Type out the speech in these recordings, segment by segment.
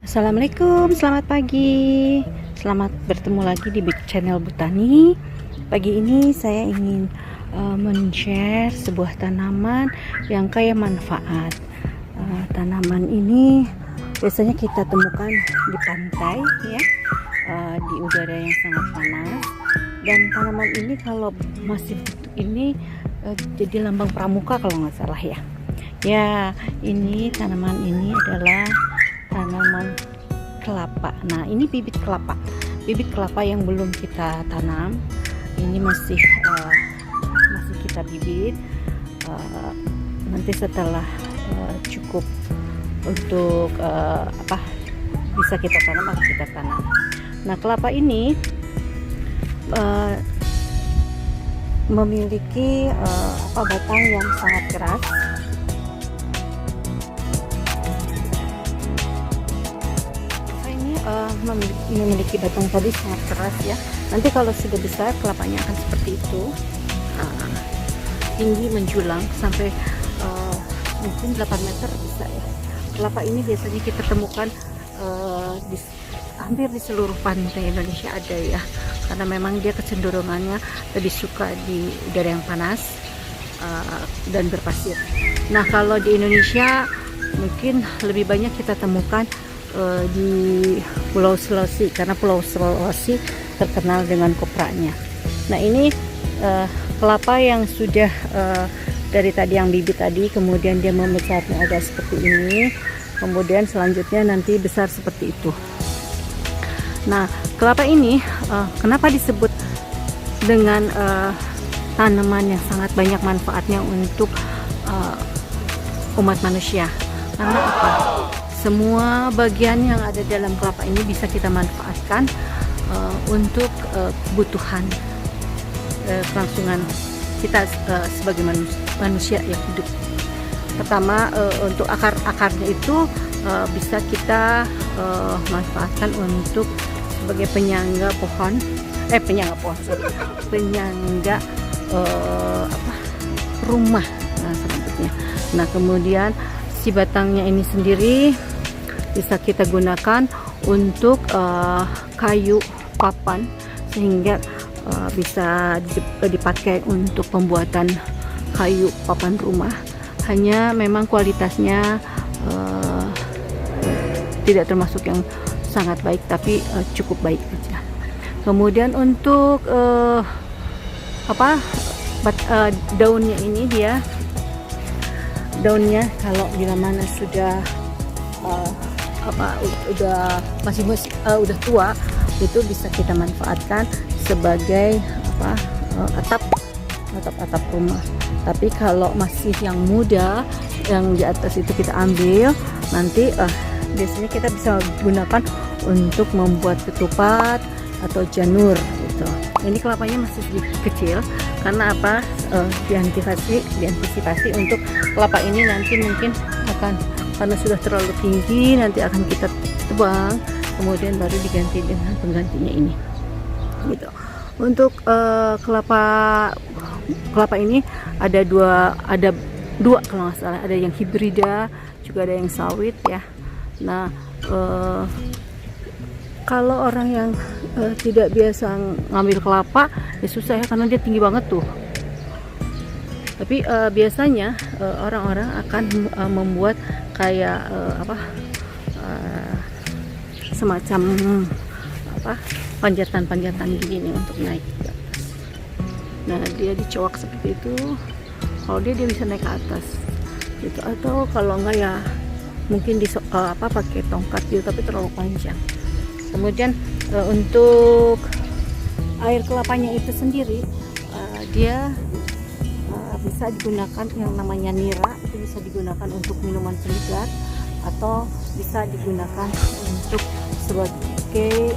Assalamualaikum, selamat pagi. Selamat bertemu lagi di channel Botani. Pagi ini saya ingin men-share sebuah tanaman yang kaya manfaat. Tanaman ini biasanya kita temukan di pantai, ya, di udara yang sangat panas. Dan tanaman ini kalau masih bentuk ini jadi lambang pramuka kalau nggak salah ya. Ya, ini tanaman ini adalah tanaman kelapa. Nah, ini bibit kelapa yang belum kita tanam. Ini masih kita bibit. Nanti setelah cukup untuk bisa kita tanam, akan kita tanam. Nah, kelapa ini memiliki batang yang sangat keras. Memiliki batang tadi sangat keras ya. Nanti kalau sudah besar kelapanya akan seperti itu, tinggi menjulang sampai mungkin 8 meter bisa ya. Kelapa ini biasanya kita temukan hampir di seluruh pantai Indonesia ada ya, karena memang dia kecenderungannya lebih suka di udara yang panas dan berpasir. Nah, kalau di Indonesia mungkin lebih banyak kita temukan di Pulau Sulawesi, karena Pulau Sulawesi terkenal dengan kopranya. Nah, ini kelapa yang sudah dari tadi yang bibit tadi, kemudian dia membesarnya agak seperti ini, kemudian selanjutnya nanti besar seperti itu. Nah, kelapa ini kenapa disebut dengan tanaman yang sangat banyak manfaatnya untuk umat manusia? Karena apa? Semua bagian yang ada dalam kelapa ini bisa kita manfaatkan untuk kebutuhan kelangsungan kita sebagai manusia yang hidup. Pertama, untuk akar-akarnya itu bisa kita manfaatkan untuk sebagai penyangga rumah selanjutnya. Nah, kemudian si batangnya ini sendiri bisa kita gunakan untuk kayu papan, sehingga bisa dipakai untuk pembuatan kayu papan rumah. Hanya memang kualitasnya tidak termasuk yang sangat baik, tapi cukup baik aja. Kemudian untuk daunnya ini, daunnya kalau bila mana sudah udah tua, itu bisa kita manfaatkan sebagai atap rumah. Tapi kalau masih yang muda, yang di atas itu kita ambil, nanti biasanya kita bisa gunakan untuk membuat ketupat atau janur gitu. Ini kelapanya masih sedikit kecil, karena apa? Diantisipasi untuk kelapa ini nanti mungkin akan, karena sudah terlalu tinggi, nanti akan kita tebang, kemudian baru diganti dengan penggantinya ini gitu. Untuk kelapa ini ada dua kalau nggak salah, ada yang hibrida, juga ada yang sawit ya. Nah, kalau orang yang tidak biasa ngambil kelapa ya susah ya, karena dia tinggi banget tuh. Tapi biasanya orang-orang akan membuat kayak semacam panjatan gini untuk naik ke atas. Nah, dia dicowak seperti itu. Kalau dia bisa naik ke atas gitu. Atau kalau enggak ya mungkin pakai tongkat gitu, tapi terlalu panjang. Kemudian untuk air kelapanya itu sendiri, dia bisa digunakan yang namanya nira, itu bisa digunakan untuk minuman segar, atau bisa digunakan untuk sebagai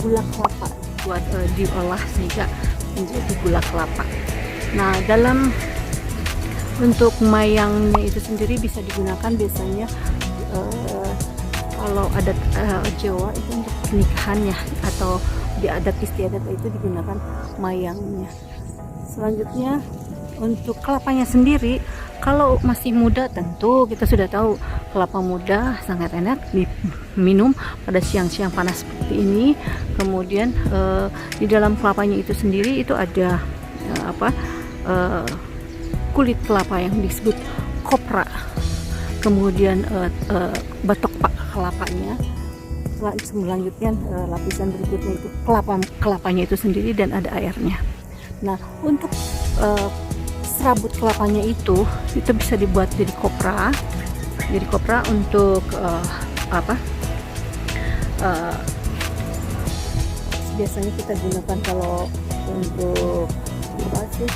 gula kelapa. dibuat diolah sehingga menjadi gula kelapa. Nah, dalam untuk mayangnya itu sendiri bisa digunakan biasanya kalau adat Jawa itu untuk pernikahannya atau di adat istiadat itu digunakan mayangnya. Selanjutnya untuk kelapanya sendiri, kalau masih muda tentu kita sudah tahu kelapa muda sangat enak diminum pada siang-siang panas seperti ini. Kemudian di dalam kelapanya itu sendiri itu ada kulit kelapa yang disebut kopra. Kemudian batok kelapanya. Selanjutnya lapisan berikutnya itu kelapanya itu sendiri dan ada airnya. Nah, untuk serabut kelapanya itu bisa dibuat jadi kopra. Jadi kopra untuk biasanya kita gunakan kalau untuk apa sih?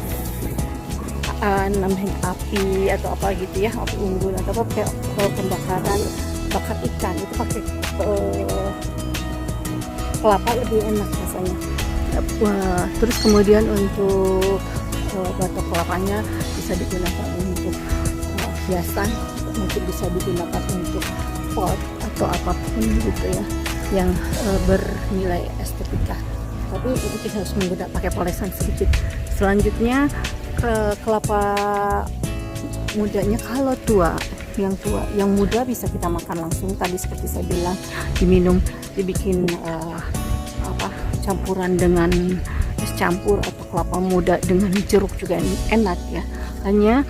Namanya api atau apa gitu ya, api unggun atau apa, kayak kalau pembakaran bakar ikan itu pakai kelapa lebih enak rasanya. Terus kemudian untuk batok kelapanya bisa digunakan untuk hiasan, mungkin bisa digunakan untuk pot atau apapun gitu ya yang bernilai estetika, tapi kita harus menggunakan pakai polesan sedikit. Selanjutnya kelapa mudanya, kalau yang muda bisa kita makan langsung, tadi seperti saya bilang, diminum, dibikin campuran dengan es campur atau kelapa muda dengan jeruk juga enak ya. Hanya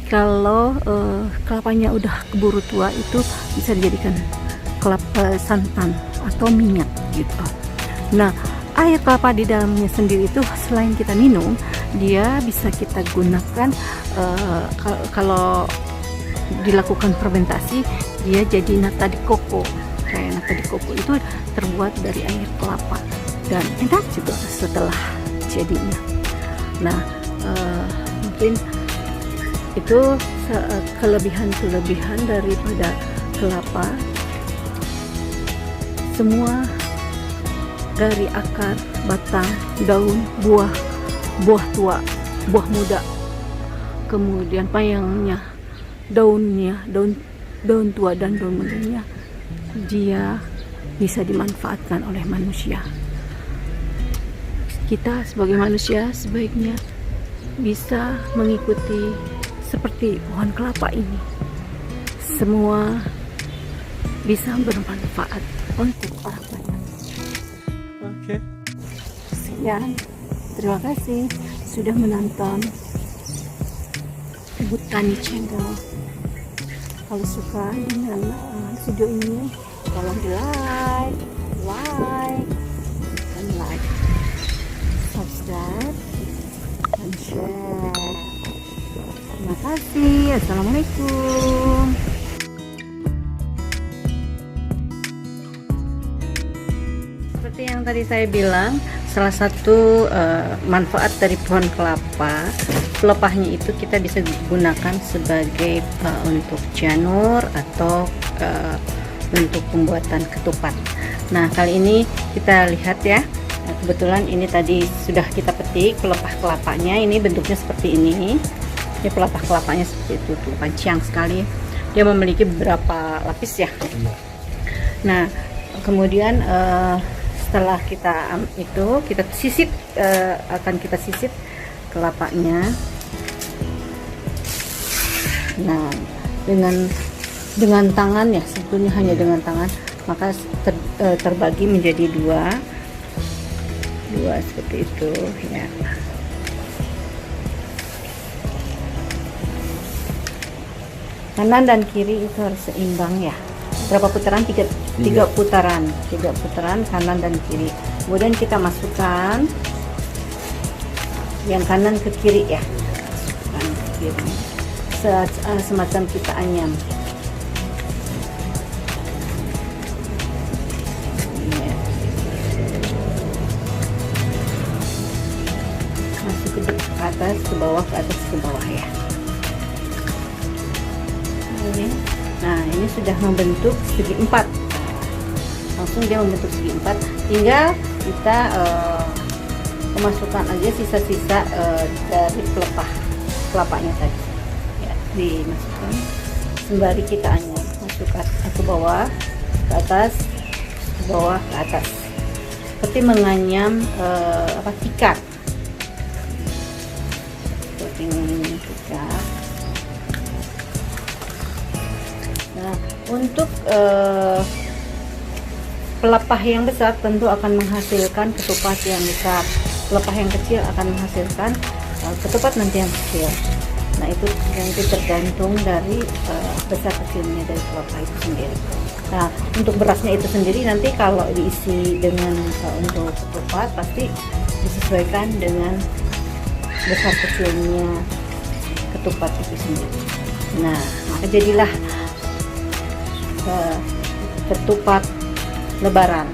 kalau kelapanya udah keburu tua itu bisa dijadikan kelapa santan atau minyak gitu. Nah, air kelapa di dalamnya sendiri itu selain kita minum, dia bisa kita gunakan kalau dilakukan fermentasi, dia jadi nata de coco. Kayak nata de coco itu terbuat dari air kelapa dan enak juga setelah jadinya. Nah, mungkin itu kelebihan daripada kelapa. Semua dari akar, batang, daun, buah tua, buah muda, kemudian payangnya, daunnya, daun tua dan daun mudanya, dia bisa dimanfaatkan oleh manusia. Kita sebagai manusia sebaiknya bisa mengikuti seperti pohon kelapa ini. Semua bisa bermanfaat untuk orang banyak. Oke. Sekian, terima kasih sudah menonton Butani Channel. Kalau suka dengan video ini, tolong di like, subscribe, dan share. Terima kasih. Assalamualaikum. Seperti yang tadi saya bilang, salah satu manfaat dari pohon kelapa, pelepahnya itu kita bisa gunakan sebagai untuk janur atau untuk pembuatan ketupat. Nah, kali ini kita lihat ya. Nah, kebetulan ini tadi sudah kita petik pelepah kelapanya. Ini bentuknya seperti ini. Ini pelepah kelapanya seperti itu, tuh panjang sekali. Dia memiliki beberapa lapis ya. Nah, kemudian setelah kita kita sisip, akan kita sisip kelapanya. Nah, dengan tangan ya, sebetulnya hanya dengan tangan, maka terbagi menjadi dua seperti itu ya. Kanan dan kiri itu harus seimbang ya. Berapa putaran? Tiga putaran kanan dan kiri. Kemudian kita masukkan yang kanan ke kiri ya, masukkan ke kiri, semacam kita anyam. Masuk ke atas, ke bawah, ke atas, ke bawah ya. Nah, ini sudah membentuk segi 4. Langsung dia membentuk segi 4. Tinggal kita masukkan aja sisa-sisa dari kelapanya tadi ya, dimasukkan sembari kita anyam, masukkan ke bawah, ke atas, ke bawah, ke atas, seperti menganyam tikar, seperti menganyam tikar. Nah, untuk pelepah yang besar tentu akan menghasilkan ketupat yang besar, pelepah yang kecil akan menghasilkan ketupat nanti yang kecil. Nah, itu nanti tergantung dari besar kecilnya dari pelepah itu sendiri. Nah, untuk berasnya itu sendiri nanti kalau diisi dengan untuk ketupat pasti disesuaikan dengan besar kecilnya ketupat itu sendiri. Nah, maka jadilah ketupat Lebaran.